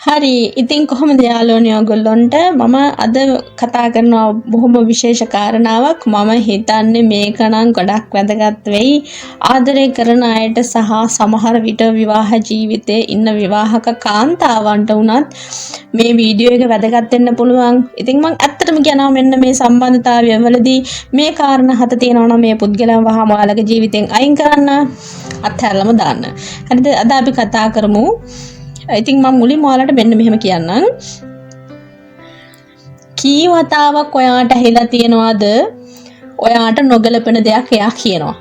හරි ඉතින් කොහොමද යාළුවනේ ඔයගොල්ලන්ට මම අද කතා කරන බොහොම විශේෂ කාරණාවක් මම හිතන්නේ මේක නම් ගොඩක් වැදගත් වෙයි ආදරය කරන අයට සහ සමහර විට විවාහ ජීවිතයේ ඉන්න විවාහක කාන්තාවන්ට උනත් මේ වීඩියෝ එක වැදගත් වෙන්න පුළුවන්. ඉතින් මම ඇත්තටම කියනවා මෙන්න මේ සම්බන්ධතාවය වලදී මේ කාරණා හත තියෙනවා නම් මේ පුද්ගලයන් වහම ඔයාලගේ ජීවිතෙන් අයින් කරන්න අත්හැරලම දාන්න. හරිද? අද අපි කතා කරමු ඉතින් මම මුලින්ම ඔයාලට මෙන්න මෙහෙම කියන්නම්. කී වතාවක් ඔයාට ඇහිලා තියෙනවද ඔයාට නොගැලපෙන දෙයක් එයා කියනවා.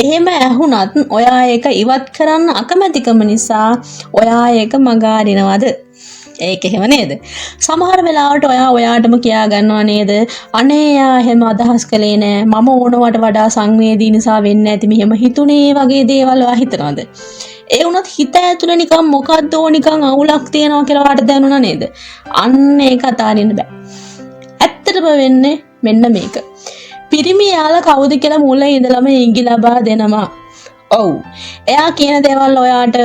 එහෙම ඇහුණත් ඔයා ඒක ඉවත් කරන්න අකමැතිකම නිසා ඔයා ඒක මගහරිනවද? ඒක එහෙම නේද? සමහර වෙලාවට ඔයාටම කියා ගන්නවා නේද? අනේ යා එහෙම අදහස් කළේ නෑ. මම ඕනවට වඩා සංවේදී නිසා වෙන්නේ නැති මෙහෙම හිතුනේ වගේ දේවල් ඔයා හිතනවද? ඒ වුණත් හිත ඇතුලේ නිකන් මොකද්දෝ නිකන් අවුලක් තියෙනවා කියලා වාට දැනුණා නේද? අන්න ඒක අතාරින්න බෑ. ඇත්තටම වෙන්නේ මෙන්න මේක. පිරිමි යාලා කවුද කියලා මුලින් ඉඳලම ඉඟි ලබා දෙනවා. ඔව්. එයා කියන දේවල් ඔයාට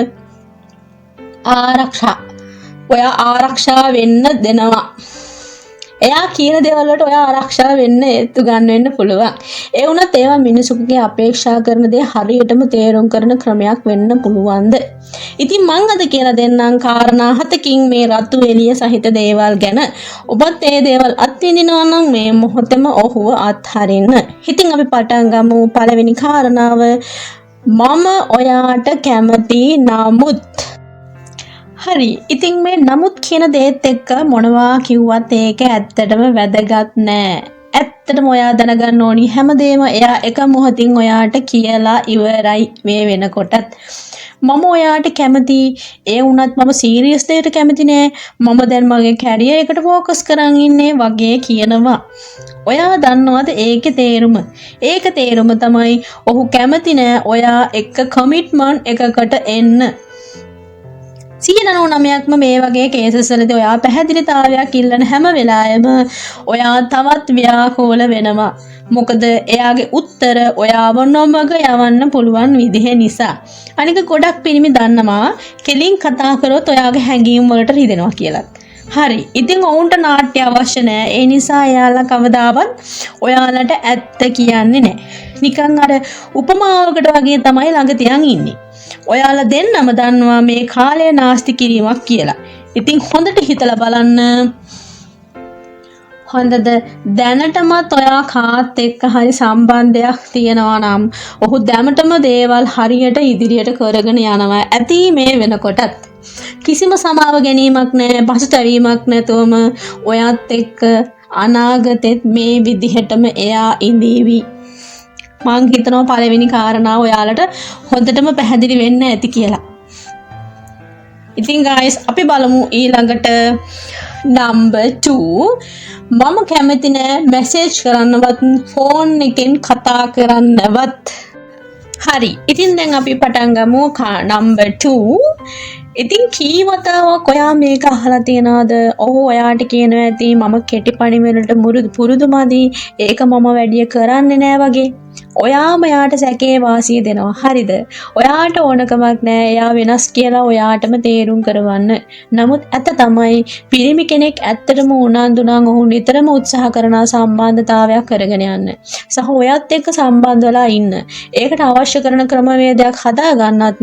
ආරක්ෂා වෙන්න දෙනවා. එයා කියන දේවල් වලට ඔයා ආරක්ෂා වෙන්න ඒත්තු ගන්න වෙන්න පුළුවන්. ඒ වුණත් ඒවා මිනිසුන්ගේ අපේක්ෂා කරන දේ හරියටම තේරුම් කරන ක්‍රමයක් වෙන්න පුළුවන්ද? ඉතින් මං අද කියලා දෙන්නම් කාරණා 7කින් මේ රතු එළිය සහිත දේවල් ගැන. ඔබත් ඒ දේවල් අත්විඳිනවා නම් මේ මොහොතේම ඔහුව අත්හරින්න. ඉතින් අපි පටන් ගමු. පළවෙනි කාරණාව මම ඔයාට කැමති නමුත් හරි ඉතින් මේ නමුත් කියන දේත් එක්ක මොනවා කිව්වත් ඒක ඇත්තටම වැදගත් නෑ. ඇත්තටම ඔයා දැනගන්න ඕනි හැමදේම එයා එක මොහොතින් ඔයාට කියලා ඉවරයි මේ වෙනකොටත්. මම ඔයාට කැමති ඒ වුණත් මම සීරියස් දෙයකට කැමති නෑ. මම දැන් මගේ කැරියර් එකට ફોකස් කරන් ඉන්නේ වගේ කියනවා. ඔයා දන්නවද ඒකේ තේරුම? ඒක තේරුම තමයි ඔහු කැමති නෑ ඔයා එක්ක කමිට්මන්ට් එකකට එන්න. 99%ක්ම මේ වගේ කේසස් වලදී ඔයා පැහැදිලිතාවයක් ඉල්ලන හැම වෙලාවෙම ඔයා තවත් ව්‍යාකූල වෙනවා. මොකද එයාගේ උත්තර ඔයාව නොමග යවන්න පුළුවන් විදිහ නිසා. අනික ගොඩක් පිරිමි දන්නවා කෙලින් කතා කරොත් ඔයාගේ හැඟීම් වලට රිදෙනවා කියලා. හරි. ඉතින් ඔවුන්ට නාට්‍ය අවශ්‍ය නැහැ. ඒ නිසා එයාලා කවදාවත් ඔයාලට ඇත්ත කියන්නේ නැහැ. නිකන් අර උපමාවකට වගේ තමයි ළඟ තියන් ඉන්නේ. ඔයාලා දෙන්නම දන්නවා මේ කාලය නාස්ති කිරීමක් කියලා. ඉතින් හොඳට හිතලා බලන්න. හොඳද දැනටමත් ඔයා කාත් එක්ක හරි සම්බන්ධයක් තියෙනවා නම් ඔහු දැමටම දේවල් හරියට ඉදිරියට කරගෙන යනවා. ඇති මේ වෙනකොටත් කිසිම සමාව ගැනීමක් නැහැ, පසුතැවීමක් නැතුවම ඔයත් එක්ක අනාගතෙත් මේ විදිහටම එයා ඉඳීවි. මං හිතනවා පළවෙනි කාරණාව ඔයාලට හොඳටම පැහැදිලි වෙන්න ඇති කියලා. ඉතින් guys අපි බලමු ඊළඟට number 2. මම කැමති නෑ මැසේජ් කරන්නවත් ෆෝන් එකෙන් කතා කරන්නවත්. හරි. ඉතින් දැන් අපි පටන් ගමු number 2. ඉතින් කී වතාවක් ඔයා මේක අහලා තියනවද? ඔහු ඔයාට කියනවා ඇති මම කෙටි පණිවිඩට පුරුදු මදි. ඒක මම වැඩි කරන්නේ නෑ වගේ. ඔයාම යාට සැකේ වාසිය දෙනවා. හරිද? ඔයාට ඕනකමක් නෑ එයා වෙනස් කියලා ඔයාටම තේරුම් කරවන්න. නමුත් ඇත්ත තමයි පිරිමි කෙනෙක් ඇත්තටම උනන්දු නම් ඔහු නිතරම උත්සාහ කරන සම්බන්ධතාවයක් කරගෙන යන්න. සහ ඔයත් එක්ක සම්බන්ධ වෙලා ඉන්න. ඒකට අවශ්‍ය කරන ක්‍රමවේදයක් හදා ගන්නත්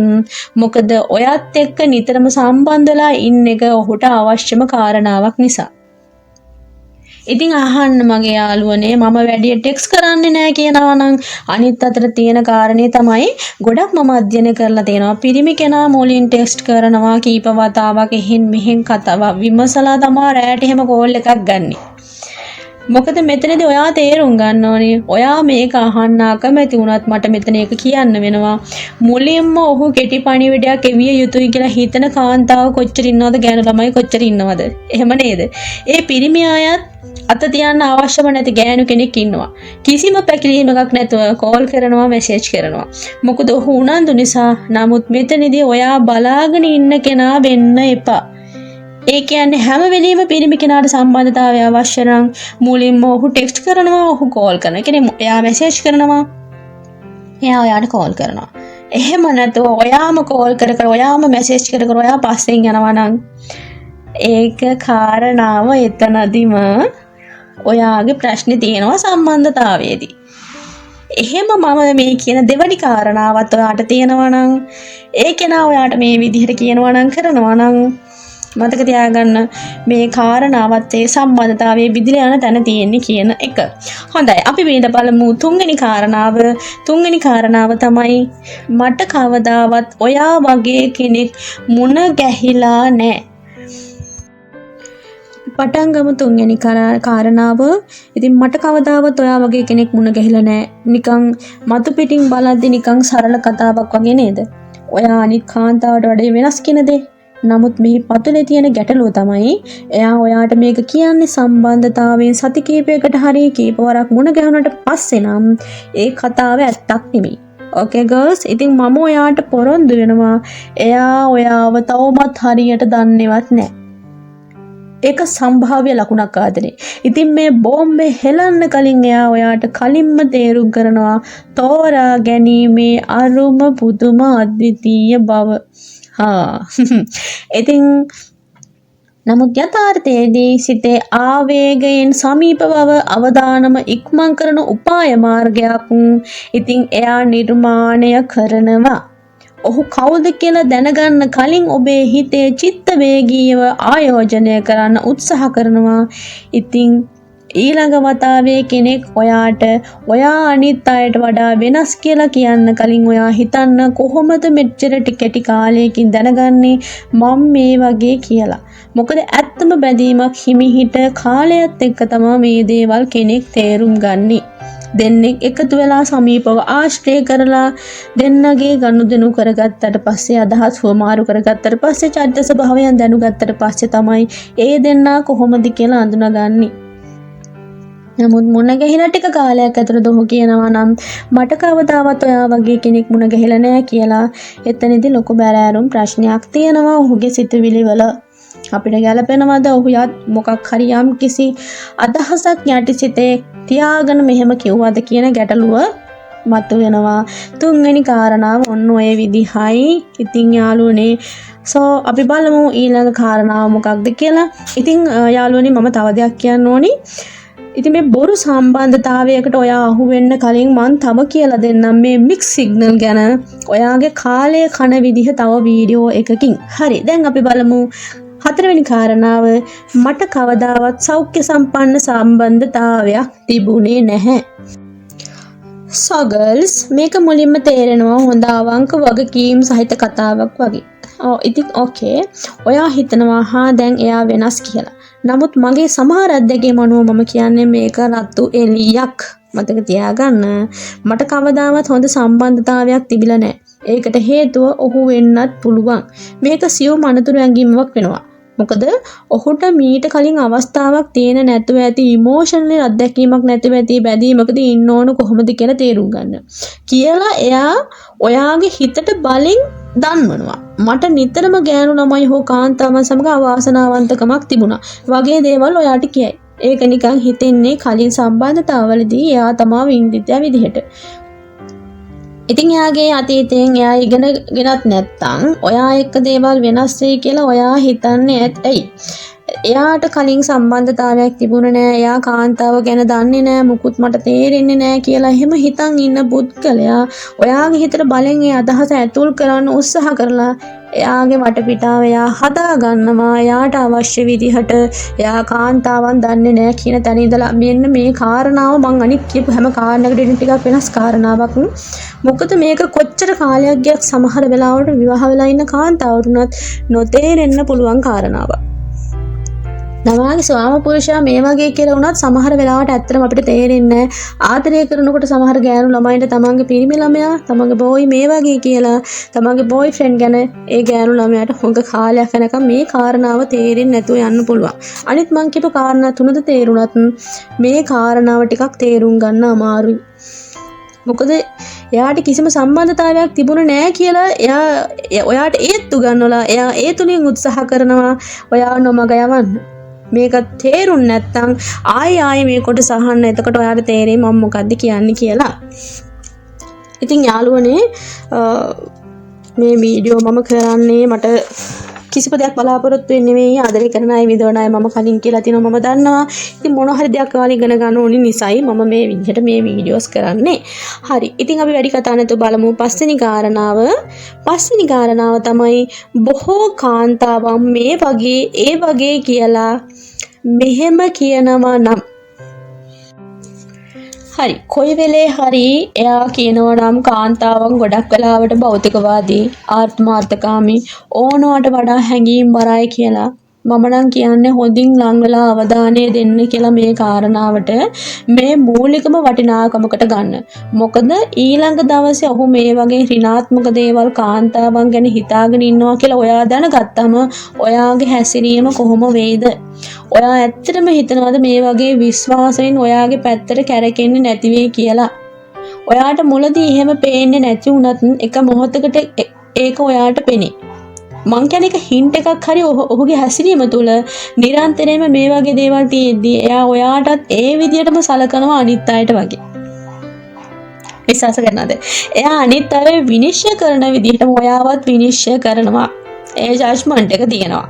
මොකද ඔයත් එක්ක නිතරම සම්බන්ධ වෙලා ඉන්න එක ඔහුට අවශ්‍යම කාරණාවක් නිසා. ඉතින් අහන්න මගේ යාළුවනේ මම වැඩි ටෙක්ස් කරන්නේ නැහැ කියනවා නම් අනිත් අතට තියෙන කාරණේ තමයි ගොඩක් මම අධ්‍යයනය කරලා තියෙනවා පිරිමි කෙනා මුලින් ටෙක්ස්ට් කරනවා කීප වතාවක් එහෙන් මෙහෙන් කතාවක් විමසලා තමයි රැට එහෙම කෝල් එකක් ගන්නෙ. මොකද මෙතනදී ඔයා තේරුම් ගන්න ඕනේ ඔයා මේක අහන්න අකමැති වුණත් මට මෙතන ඒක කියන්න වෙනවා. මුලින්ම ඔහු කෙටි පණිවිඩයක් එවිය යුතුයි කියලා හිතන කාන්තාව කොච්චර ඉන්නවද ගෑනු ළමයි කොච්චර ඉන්නවද? එහෙම නේද? ඒ පිරිමි අයත් අත තියන්න අවශ්‍යම නැති ගෑනු කෙනෙක් ඉන්නවා. කිසිම පැකිලීමක් නැතුව කෝල් කරනවා මැසේජ් කරනවා. මොකද ඔහු උනන්දු නිසා. නමුත් මෙතනදී ඔයා බලාගෙන ඉන්න කෙනා වෙන්න එපා. ඒ කියන්නේ හැම වෙලෙම පිරිමි කෙනාට සම්බන්ධතාවය අවශ්‍ය නම් මුලින්ම ඔහු ටෙක්ස්ට් කරනවා ඔහු කෝල් කරනවා. කියන්නේ එයා මැසේජ් කරනවා එයා ඔයාට කෝල් කරනවා. එහෙම නැතුව ඔයාම කෝල් කර ඔයාම මැසේජ් කර ඔයා පස්සෙන් යනවා නම් ඒක කාරණාව එතනදිම ඔයාගේ ප්‍රශ්නේ තියෙනවා සම්බන්ධතාවයේදී. එහෙම මම මේ කියන දෙවනි කාරණාවත් ඔයාට තියෙනවා නම් ඒ කෙනා ඔයාට මේ විදිහට කියනවා නම් කරනවා නම් මතක තියාගන්න මේ කාරණාවත් ඒ සම්බන්ධතාවයේ විදිලා යන තැන තියෙන්නේ කියන එක. හොඳයි අපි විඳ බලමු තුන්වෙනි කාරණාව. තුන්වෙනි කාරණාව තමයි මට කවදාවත් ඔයා වගේ කෙනෙක් මුණ ගැහිලා නැහැ. පටන් ගමු තුන්වෙනි කාරණාව. ඉතින් මට කවදාවත් ඔයා වගේ කෙනෙක් මුණ ගැහිලා නැහැ. නිකන් මතු පිටින් බලද්දි නිකන් සරල කතාවක් වගේ නේද? ඔයා අනිත් කාන්තාවට වඩා වෙනස් කෙනෙක්ද? නමුත් මේ පතුලේ තියෙන ගැටලුව තමයි එයා ඔයාට මේක කියන්නේ සම්බන්ධතාවයෙන් සති කීපයකට හරි කීපවරක් මුණ ගැහුනට පස්සේ නම් ඒ කතාව ඇත්තක් නෙමෙයි. ඕකේ ගර්ල්ස්, ඉතින් මම ඔයාට පොරොන්දු වෙනවා එයා ඔයාව තවමත් හරියට දන්නේවත් නැහැ. ඒක සම්භාව්‍ය ලකුණක් ආදරේ. ඉතින් මේ බෝම්බේ හෙලන්න කලින් එයා ඔයාට කලින්ම තේරුම් කරනවා තෝරා ගැනීමේ අරුම පුදුම අද්විතීය බව. ඉතින් නමුත් යථාර්ථයේදී සිතේ ආවේගයෙන් සමීප බව අවදානම ඉක්මන් කරන උපාය මාර්ගයක් ඉතින් එයා නිර්මාණය කරනවා. ඔහු කවුද කියලා දැනගන්න කලින් ඔබේ හිතේ චිත්ත වේගීව ආයෝජනය කරන්න උත්සාහ කරනවා. ඉතින් ඊළඟ වතාවේ කෙනෙක් ඔයාට ඔයා අනිත් අයට වඩා වෙනස් කියලා කියන්න කලින් ඔයා හිතන්න කොහොමද මෙච්චර ටික කාලයකින් දැනගන්නේ මම මේ වගේ කියලා. මොකද ඇත්තම බැඳීමක් හිමිහිට කාලයත් එක්ක තමයි මේ දේවල් කෙනෙක් තේරුම් ගන්නේ. දෙන්නෙක් එකතු වෙලා සමීපව ආශ්‍රය කරලා දෙන්නගේ ගනුදෙනු කරගත්තට පස්සේ අදහස් හුවමාරු කරගත්තට පස්සේ චරිත ස්වභාවයන් දැනුගත්තට පස්සේ තමයි ඒ දෙන්නා කොහොමද කියලා අඳුනගන්නේ. නමුත් මුණ ගැහිලා ටික කාලයක් ඇතුළත ඔහු කියනවා නම් මට කවදාවත් ඔයා වගේ කෙනෙක් මුණ ගැහිලා නැහැ කියලා. එතනදී ලොකු බැරෑරුම් ප්‍රශ්නයක් තියෙනවා ඔහුගේ සිතුවිලි වල. අපිට ගැලපෙනවද ඔහු මොකක් හරි යම් කිසි අදහසක් යටිසිතේ තියාගෙන මෙහෙම කිව්වද කියන ගැටලුව මතුවෙනවා. තුන්වෙනි කාරණාව ඔන්න ඔය විදිහයි. ඉතින් යාළුවනේ අපි බලමු ඊළඟ කාරණාව මොකක්ද කියලා. ඉතින් යාළුවනේ මම තව දෙයක් කියන්න ඕනි. ඉතින් මේ බොරු සම්බන්ධතාවයකට ඔයා අහු වෙන්න කලින් මම තව කියලා දෙන්නම් මේ මික්ස් සිග්නල් ගැන ඔයාගේ කාලය කන විදිහ තව වීඩියෝ එකකින්. හරි දැන් අපි බලමු හතරවෙනි කාරණාව. මට කවදාවත් සෞඛ්‍ය සම්පන්න සම්බන්ධතාවයක් තිබුණේ නැහැ. So girls, මේක මුලින්ම තේරෙනවා හොඳ අවංක වගකීම් සහිත කතාවක් වගේ. ඉතින් ඕකේ ඔයා හිතනවා දැන් එයා වෙනස් කියලා. නමුත් මගේ සමහර අත්දැකීම් අනුව මම කියන්නේ මේක රත්තු එලියක්. මතක තියාගන්න මට කවදාවත් හොඳ සම්බන්ධතාවයක් තිබිලා නැහැ. ඒකට හේතුව ඔහු වෙන්නත් පුළුවන්. මේක සියුම් අනතුරු ඇඟීමක් වෙනවා. මොකද ඔහුට මීට කලින් අවස්ථාවක් තියෙන නැතුව ඇති ඉමෝෂනල් අත්දැකීමක් නැතුව ඇති බැඳීමකදී ඉන්න ඕන කොහොමද කියලා තේරුම් ගන්න. කියලා එයා ඔයාගේ හිතට බලෙන් දන්වනවා. මට නිතරම ගෑනු ළමයි හෝ කාන්තාවන් සමග අවාසනාවන්තකමක් තිබුණා වගේ දේවල් ඔයාට කියයි. ඒක නිකන් හිතෙන්නේ කලින් සම්බන්ධතාවවලදී එයා තමයි විඳිච්ච විදිහට. ඉතින් එයාගේ අතීතයෙන් එයා ඉගෙනගෙනත් නැත්තම් ඔයා එක්ක දේවල් වෙනස් වෙයි කියලා ඔයා හිතන්නේ ඇයි? එයාට කලින් සම්බන්ධතාවයක් තිබුණේ නෑ. එයා කාන්තාව ගැන දන්නේ නෑ. මුකුත් මට තේරෙන්නේ නෑ කියලා එහෙම හිතන් ඉන්න පුද්ගලයා ඔයාගේ හිතට බලෙන් ඒ අදහස ඇතුල් කරන්න උත්සාහ කරලා එයාගේ වටපිටාව එයා හදා ගන්නවා. එයාට අවශ්‍ය විදිහට එයා කාන්තාවන් දන්නේ නෑ කියන තැන ඉඳලා මෙන්න මේ කාරණාව මං අනිත් කියපු හැම කාරණයකටම ටිකක් වෙනස් කාරණාවක්. මොකද මේක කොච්චර කාලයක් ගියත් සමහර වෙලාවට විවාහ වෙලා ඉන්න කාන්තාවරුන්වත් නොතේරෙන්න පුළුවන් කාරණාවක්. නවාගේ ස්වාම පුරුෂයා මේ වගේ කියලා වුණත් සමහර වෙලාවට ඇත්තටම අපිට තේරෙන්නේ ආදරය කරනකොට සමහර ගෑනු ළමයින්ට තමන්ගේ පිරිමි ළමයා තමන්ගේ බෝයි මේ වගේ කියලා තමන්ගේ බෝයි ෆ්‍රෙන්ඩ් ගැන ඒ ගෑනු ළමයාට හොඟ කාලයක් යනකම් මේ කාරණාව තේරෙන්නේ නැතුව යන්න පුළුවන්. අනිත් මං කියපු කාරණා තුනද තේරුණත් මේ කාරණාව ටිකක් තේරුම් ගන්න අමාරුයි. මොකද එයාට කිසිම සම්බන්ධතාවයක් තිබුණේ නැහැ කියලා එයා ඔයාට ඒත්තු ගන්නවලා එයා ඒ තුලින් උත්සාහ කරනවා ඔයාව නොමග යවන්න. මේක තේරුම් නැත්තම් ආයෙ මේ කොට සහන්න. එතකොට ඔයාට තේරෙයි මම මොකද්ද කියන්නේ කියලා. ඉතින් යාළුවනේ මේ වීඩියෝ මම කරන්නේ මට කිසිම දෙයක් බලාපොරොත්තු වෙන්නේ නෙවෙයි ආදරය කරන අය විඳවන අය මම කලින් කියලා තිනවා මම දන්නවා. ඉතින් මොන හරි දෙයක් ඔයාලා ඉගෙන ගන්න ඕනි නිසායි මම මේ විදිහට මේ වීඩියෝස් කරන්නේ. හරි. ඉතින් අපි වැඩි කතා නැතුව බලමු පස්වෙනි කාරණාව. පස්වෙනි කාරණාව තමයි බොහෝ කාන්තාවන් මේ වගේ ඒ වගේ කියලා මෙහෙම කියනවා නම් හරි කොයි වෙලේ හරි එයා කියනවා නම් කාන්තාවන් ගොඩක් වෙලාවට භෞතිකවාදී ආත්මාර්ථකාමී ඕනවට වඩා හැඟීම් බරයි කියලා මම නම් කියන්නේ හොඳින් ලං වෙලා අවධානය දෙන්න කියලා මේ කාරණාවට මේ මූලිකම වටිනාකමකට ගන්න. මොකද ඊළඟ දවසේ ඔහු මේ වගේ ඍණාත්මක දේවල් කාන්තාවන් ගැන හිතාගෙන ඉන්නවා කියලා ඔයා දැනගත්තම ඔයාගේ හැසිරීම කොහොම වෙයිද? ඔයා ඇත්තටම හිතනවාද මේ වගේ විශ්වාසයෙන් ඔයාගේ පැත්තට කැරකෙන්නේ නැති වෙයි කියලා? ඔයාට මුලදී එහෙම පේන්නේ නැති වුණත් එක මොහොතකට ඒක ඔයාට පෙනේ. මං කියන්නේ එක හින්ට් එකක් හරි ඔහුගේ හැසිරීම තුළ නිරන්තරයෙන්ම මේ වගේ දේවල් තියෙද්දි එයා ඔයාටත් ඒ විදිහටම සලකනවා අනිත් අයට වගේ. විශ්වාස කරනවද? එයා අනිත් අය විනිශ්චය කරන විදිහටම ඔයාවත් විනිශ්චය කරනවා. ඒ ජජ්මන්ට් එක තියෙනවා.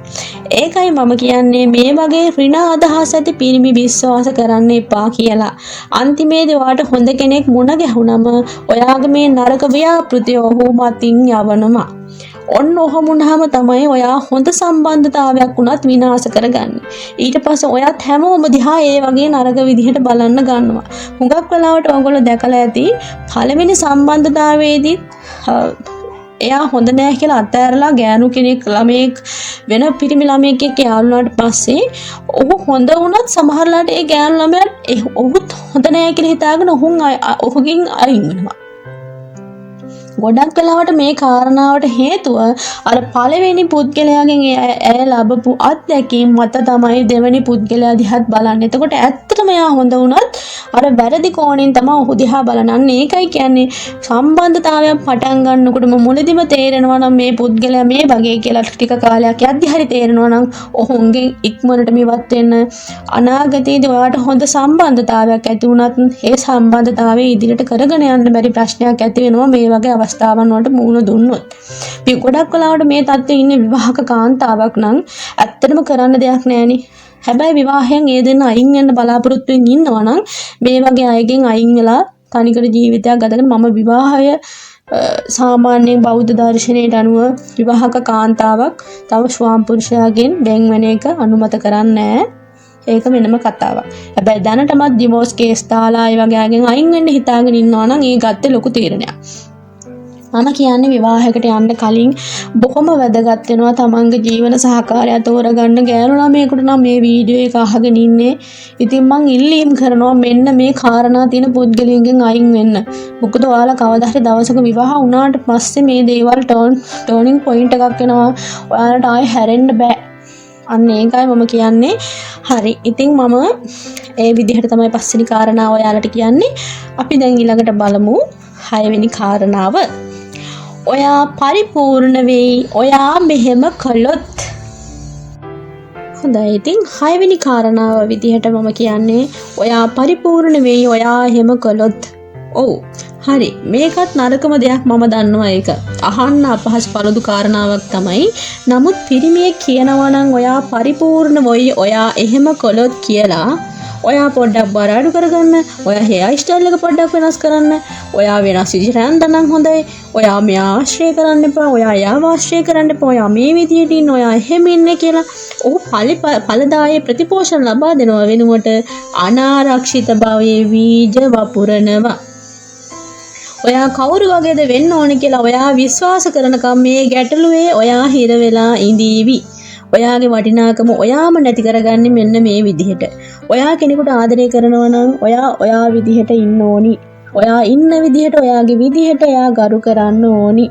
ඒකයි මම කියන්නේ මේ වගේ ඍණ අදහස් ඇති පිරිමි විශ්වාස කරන්න එපා කියලා. අන්තිමේදී ඔයාට හොඳ කෙනෙක් මුණ ගැහුනම ඔයාගේ මේ නරක ව්‍යාපෘතිය ඔහු මතින් යවනවා. ඔන්න ඔහොම වුණාම තමයි ඔයා හොඳ සම්බන්ධතාවයක් වුණත් විනාශ කරගන්නේ. ඊට පස්සේ ඔයත් හැමෝම දිහා ඒ වගේ නරක විදිහට බලන්න ගන්නවා. හුඟක් වෙලාවට ඔයගොල්ලෝ දැකලා ඇති පළවෙනි සම්බන්ධතාවයේදී එයා හොඳ නෑ කියලා අතෑරලා ගෑනු කෙනෙක් ළමෙක් වෙන පිරිමි ළමයෙක් එක්ක යාළුවාට පස්සේ ඔහු හොඳ වුණත් සමහරලාට ඒ ගෑනු ළමයාට ඔහුත් හොඳ නෑ කියලා හිතාගෙන ඔහුගෙන් අයින් වෙනවා. ගොඩක් වෙලාවට මේ කාරණාවට හේතුව අර පළවෙනි පුද්ගලයාගෙන් ඇය ලැබපු අත්දැකීම් මත තමයි දෙවෙනි පුද්ගලයා දිහාත් බලන්නේ. එතකොට ඇත්තටම එයා හොඳ වුණත් අර වැරදි කෝණයෙන් තමයි ඔහු දිහා බලන්නේ. ඒකයි කියන්නේ සම්බන්ධතාවයක් පටන් ගන්නකොටම මුලදිම තේරෙනවා නම් මේ පුද්ගලයා මේ වගේ කියලා ටික කාලයක් යද්දි හරි තේරෙනවා නම් ඔහුගෙන් ඉක්මනට මිවත් වෙන්න අනාගතයේදී ඔයාට හොඳ සම්බන්ධතාවයක් ඇති වුණත් ඒ සම්බන්ධතාවය ඉදිරියට කරගෙන යන්න බැරි ප්‍රශ්නයක් ඇති වෙනවා මේ වගේ අවස්ථාවන් වලට මුහුණ දුන්නොත්. මේ ගොඩක් වෙලාවට මේ තත්ත්වයේ ඉන්නේ විවාහක කාන්තාවක් නම් ඇත්තටම කරන්න දෙයක් නැහෙනේ. හැබැයි විවාහයෙන් ඒ දෙන්න අයින් වෙන්න බලාපොරොත්තු වෙමින් ඉන්නවා නම් මේ වගේ අයගෙන් අයින් වෙලා තනිකර ජීවිතයක් ගත කරන මම විවාහය සාමාන්‍යයෙන් බෞද්ධ දර්ශනයට අනුව විවාහක කාන්තාවක් තව ස්වාම පුරුෂයාගෙන් වෙන් වෙන එක අනුමත කරන්නේ නැහැ. ඒක වෙනම කතාවක්. හැබැයි දැනටමත් ඩිවෝස් කේස් දාලා ඒ වගේ අයගෙන් අයින් වෙන්න හිතාගෙන ඉන්නවා නම් ඒ ගත්තේ ලොකු තීරණයක්. මම කියන්නේ විවාහයකට යන්න කලින් බොහොම වැදගත් වෙනවා තමන්ගේ ජීවන සහකාරය තෝරගන්න. ගෑනු ළමයෙකුට නම් මේ වීඩියෝ එක අහගෙන ඉන්නේ. ඉතින් මං ඉල්ලීම් කරනවා මෙන්න මේ කාරණා තියෙන පුද්ගලයන්ගෙන් අයින් වෙන්න. මොකද ඔයාලා කවදා හරි දවසක විවාහ වුණාට පස්සේ මේ දේවල් ටර්නින් පොයින්ට් එකක් වෙනවා. ඔයාලට ආයෙ හැරෙන්න බෑ. අන්න ඒකයි මම කියන්නේ. හරි. ඉතින් මම ඒ විදිහට තමයි පස්වෙනි කාරණාව ඔයාලට කියන්නේ. අපි දැන් ඊළඟට බලමු 6 වෙනි කාරණාව. ඔයා පරිපූර්ණ වෙයි ඔයා මෙහෙම කළොත්. හොඳයි. ඉතින් 6 වෙනි කාරණාව විදිහට මම කියන්නේ ඔයා පරිපූර්ණ වෙයි ඔයා එහෙම කළොත්. ඔව්. හරි. මේකත් නරකම දෙයක් මම දන්නවා ඒක. අහන්න අපහසු පළදු කාරණාවක් තමයි. නමුත් පිරිමියෙක් කියනවා නම් ඔයා පරිපූර්ණ වෙයි ඔයා එහෙම කළොත් කියලා ඔයා පොඩ්ඩක් බර අඩු කරගන්න. ඔයා හෙයර් ස්ටයිල් එක පොඩ්ඩක් වෙනස් කරන්න. ඔයා වෙනස් විදිහට යන්න හොඳයි. ඔයා මෙයා ආශ්‍රය කරන්න එපා. ඔයා යාව ආශ්‍රය කරන්න එපා. ඔයා මේ විදිහට ඉන්න. ඔයා එහෙම ඉන්නේ කියලා ඔහු ඵලදායී ප්‍රතිපෝෂණ ලබා දෙනවා වෙනුවට අනාරක්ෂිත භවයේ බීජ වපුරනවා. ඔයා කවුරු වගේද වෙන්න ඕනේ කියලා ඔයා විශ්වාස කරනකම් මේ ගැටලුවේ ඔයා හිර වෙලා ඉඳීවි. ඔයාගේ වටිනාකම ඔයාම නැති කරගන්නේ මෙන්න මේ විදිහට. ඔයා කෙනෙකුට ආදරය කරනවා නම් ඔයා විදිහට ඉන්න ඕනි. ඔයා ඉන්න විදිහට ඔයාගේ විදිහට එයා ගරු කරන්න ඕනි.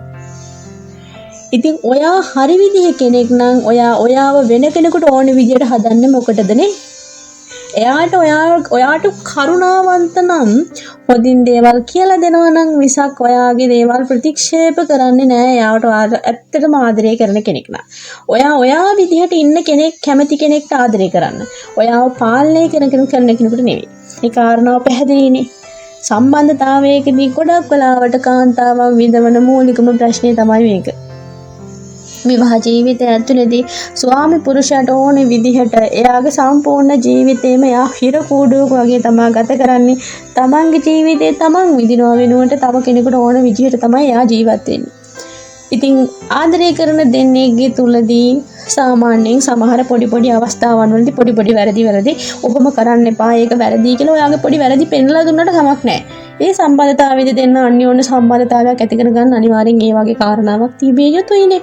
ඉතින් ඔයා හරි විදිහේ කෙනෙක් නම් ඔයාව වෙන කෙනෙකුට ඕන විදිහට හදන්නේ මොකටදනේ? ඔයාට කරුණාවන්ත නම් හොඳින් දේවල් කියලා දෙනවා නම් විසක් ඔයාගේ දේවල් ප්‍රතික්ෂේප කරන්නේ නැහැ. එයාට ඇත්තටම ආදරය කරන කෙනෙක් නම්. ඔයා විදිහට ඉන්න කෙනෙක් කැමති කෙනෙක්ට ආදරය කරන්න. ඔයාව පාලනය කරන කෙනෙකුට නෙවෙයි. ඒ කාරණාව පැහැදිලිනේ. සම්බන්ධතාවයකදී ගොඩක් වෙලාවට කාන්තාවන් විඳවන මූලිකම ප්‍රශ්නේ තමයි මේක. විවාහ ජීවිතය ඇතුළේදී ස්වාමි පුරුෂයාට ඕනේ විදිහට එයාගේ සම්පූර්ණ ජීවිතේම එයා හිර කූඩුවක වගේ තමයි ගත කරන්නේ. තමන්ගේ ජීවිතේ තමන් විඳිනවා වෙනුවට තව කෙනෙකුට ඕන විදිහට තමයි එයා ජීවත් වෙන්නේ. ඉතින් ආදරය කරන දෙන්නෙක්ගේ තුලදී සාමාන්‍යයෙන් සමහර පොඩි අවස්ථාවන් වලදී පොඩි වැරදි ඔබම කරන්න එපා. ඒක වැරදි කියලා ඔයාගේ පොඩි වැරදි පෙන්ලා දුන්නට කමක් නැහැ. ඒ සම්බන්ධතාවයේදී දෙන්න අන්‍යෝන්‍ය සම්බන්ධතාවයක් ඇති කරගන්න අනිවාර්යෙන් ඒ වගේ කාරණාවක් තිබිය යුතුයිනේ.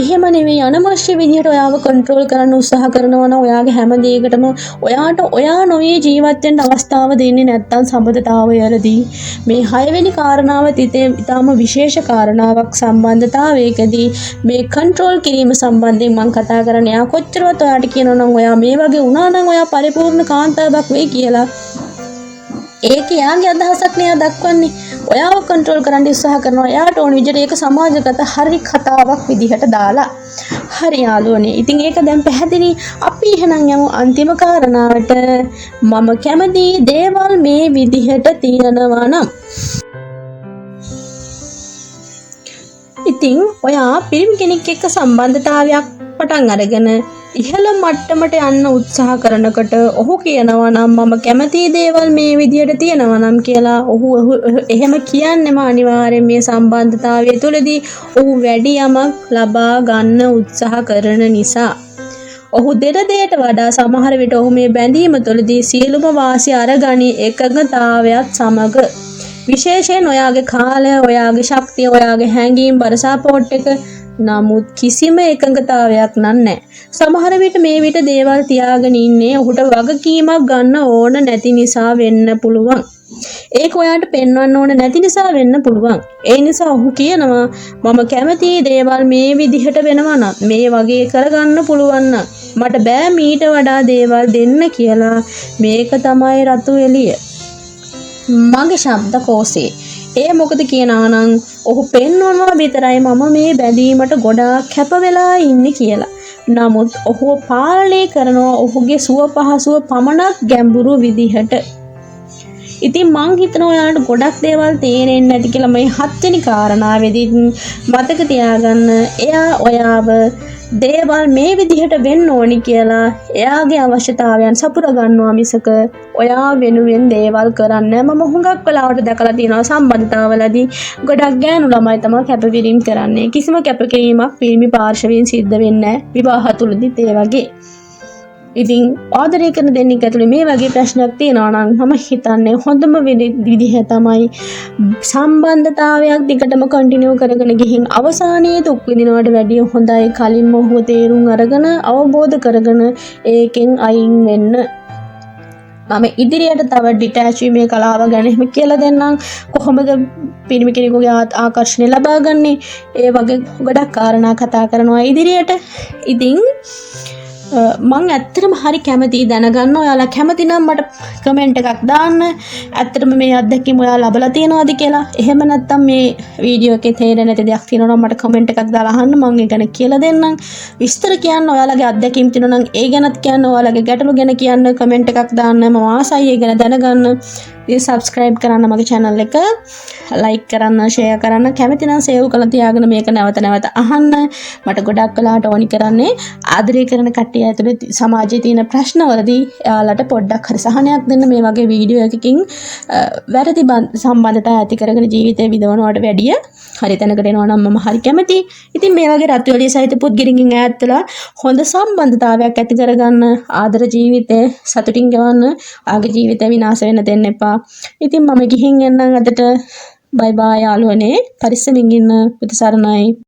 එහෙම නෙවෙයි අනවශ්‍ය විදිහට ඔයාව කන්ට්‍රෝල් කරන්න උත්සාහ කරනවා නම් ඔයාගේ හැම දෙයකටම ඔයාට ඔයා නොවේ ජීවත් වෙන්න අවස්ථාව දෙන්නේ නැත්නම් සම්බන්ධතාවයේදී මේ 6 වෙනි කාරණාව ඊටාම විශේෂ කාරණාවක් සම්බන්ධතාවයකදී මේ කන්ට්‍රෝල් කිරීම සම්බන්ධයෙන් මම කතා කරන්නේ. එයා කොච්චරවත් ඔයාට කියනවා නම් ඔයා මේ වගේ වුණා නම් ඔයා පරිපූර්ණ කාන්තාවක් වෙයි කියලා. ඒක යාගේ අදහසක් නේ දක්වන්නේ. ඔයාව කන්ට්‍රෝල් කරන්න උත්සාහ කරනවා. එයාට ඕන විදිහට ඒක සමාජගත හරි කතාවක් විදිහට දාලා. හරි යාළුවනේ. ඉතින් ඒක දැන් පැහැදිලි. අපි එහෙනම් යමු අන්තිම කාරණාවට. මම කැමති දේවල් මේ විදිහට තියනවා නම්. ඉතින් ඔයා පිරිමි කෙනෙක් එක්ක සම්බන්ධතාවයක් පටන් අරගෙන ඉහළ මට්ටමට යන්න උත්සාහ කරනකොට ඔහු කියනවා නම් මම කැමති දේවල් මේ විදිහට තියෙනවා නම් කියලා ඔහු එහෙම කියන්නේම අනිවාර්යෙන් මේ සම්බන්ධතාවය තුළදී ඔහු වැඩි යමක් ලබා ගන්න උත්සාහ කරන නිසා. ඔහු දෙයට වඩා සමහර විට ඔහු මේ බැඳීම තුළදී සියලුම වාසි අරගනි එකඟතාවයත් සමග. විශේෂයෙන් ඔයාගේ කාලය, ඔයාගේ ශක්තිය, ඔයාගේ හැඟීම් බර සපෝට් එක නමුත් කිසිම එකඟතාවයක් නැහැ. සමහර විට මේ විට දේවල් තියාගෙන ඉන්නේ ඔහුට වගකීමක් ගන්න ඕන නැති නිසා වෙන්න පුළුවන්. ඒක ඔයාට පෙන්වන්න ඕන නැති නිසා වෙන්න පුළුවන්. ඒ නිසා ඔහු කියනවා මම කැමති දේවල් මේ විදිහට වෙනවා නම් මේ වගේ කරගන්න පුළුවන් නම් මට බෑ මීට වඩා දේවල් දෙන්න කියලා. මේක තමයි රතු එළිය. මගේ ශබ්දකෝෂේ. ඒ මොකද කියනවා නම් ඔහු පෙන්වනවා විතරයි මම මේ බැඳීමට ගොඩාක් කැප වෙලා ඉන්නේ කියලා. නමුත් ඔහු පාලනය කරනවා ඔහුගේ සුව පහසුව පමණක් ගැඹුරු විදිහට. ඉතින් මං හිතනවා ඔයාලට ගොඩක් දේවල් තේරෙන්නේ නැති කියලා මේ 7 වෙනි කාරණාවේදී මතක තියාගන්න. එයා ඔයාව දේවල් මේ විදිහට වෙන්න ඕනි කියලා එයාගේ අවශ්‍යතාවයන් සපුර ගන්නවා මිසක ඔයා වෙනුවෙන් දේවල් කරන්නේ නැහැ. මම හුඟක් වෙලාවට දැකලා තියෙනවා සම්බන්ධතාවවලදී ගොඩක් ගෑනු ළමයි තමයි කැපකිරීම කරන්නේ. කිසිම කැපකිරීමක් පිරිමි පාර්ශවයෙන් සිද්ධ වෙන්නේ නැහැ විවාහ තුලදීත් ඒ වගේ. ඉතින් ආදරය කරන දෙන්නෙක් ඇතුලේ මේ වගේ ප්‍රශ්නයක් තියෙනවා නම් මම හිතන්නේ හොඳම විදිහ තමයි සම්බන්ධතාවයක් දිගටම කන්ටිනියු කරගෙන ගිහින් අවසානයේ දුක් විඳිනවට වැඩිය හොඳයි කලින්ම ඔහුව තේරුම් අරගෙන අවබෝධ කරගෙන ඒකෙන් අයින් වෙන්න. මම ඉදිරියට තව ඩිටැච් වීමේ කලාව ගැන එහෙම කියලා දෙන්නම්. කොහොමද පිරිමි කෙනෙකුගේ ආකර්ෂණය ලබාගන්නේ? ඒ වගේ ගොඩක් කාරණා කතා කරනවා ඉදිරියට. ඉතින් මං ඇත්තටම හරි කැමතියි දැනගන්න. ඔයාලා කැමති නම් මට කමෙන්ට් එකක් දාන්න. ඇත්තටම මේ අත්දැකීම ඔයාලා ලබලා තියෙනවද කියලා. එහෙම නැත්නම් මේ වීඩියෝ එකේ තේරෙන්නේ නැති දෙයක් තියෙනවා නම් මට කමෙන්ට් එකක් දාලා අහන්න. මං ඒ ගැන කියලා දෙන්නම්. විස්තර කියන්න ඔයාලගේ අත්දැකීම් තියෙනවා නම් ඒ ගැනත් කියන්න. ඔයාලගේ ගැටලු ගැන කියන්න කමෙන්ට් එකක් දාන්න. මම ආසයි ඒ ගැන දැනගන්න. ඉතින් subscribe කරන්න මගේ channel එක, like කරන්න, share කරන්න. කැමති නම් save කරලා තියාගෙන මේක නැවත අහන්න. මට ගොඩක් වෙලාවට ඕනි කරන්නේ ආදරය කරන කට්ටිය ඇතුලේ සමාජයේ තියෙන ප්‍රශ්නවලදී එයාලට පොඩ්ඩක් හරි සහනයක් දෙන්න මේ වගේ වීඩියෝ එකකින් වැරදි සම්බන්ධතා ඇති කරගෙන ජීවිතේ විඳවනවට වැඩිය හරි තැනකට එනවා නම් මම හරි කැමතියි. ඉතින් මේ වගේ රතු එළිය සහිත පුද්ගලකින් ඈත් වෙලා හොඳ සම්බන්ධතාවයක් ඇති කරගන්න, ආදර ජීවිතේ සතුටින් ගෙවන්න, ආගේ ජීවිතේ විනාශ වෙන්න දෙන්න එපා. ඉතින් මම ගිහින් එන්නම් අදට. බයි බයි යාළුවනේ. පරිස්සමින් ඉන්න. පුත සරණයි.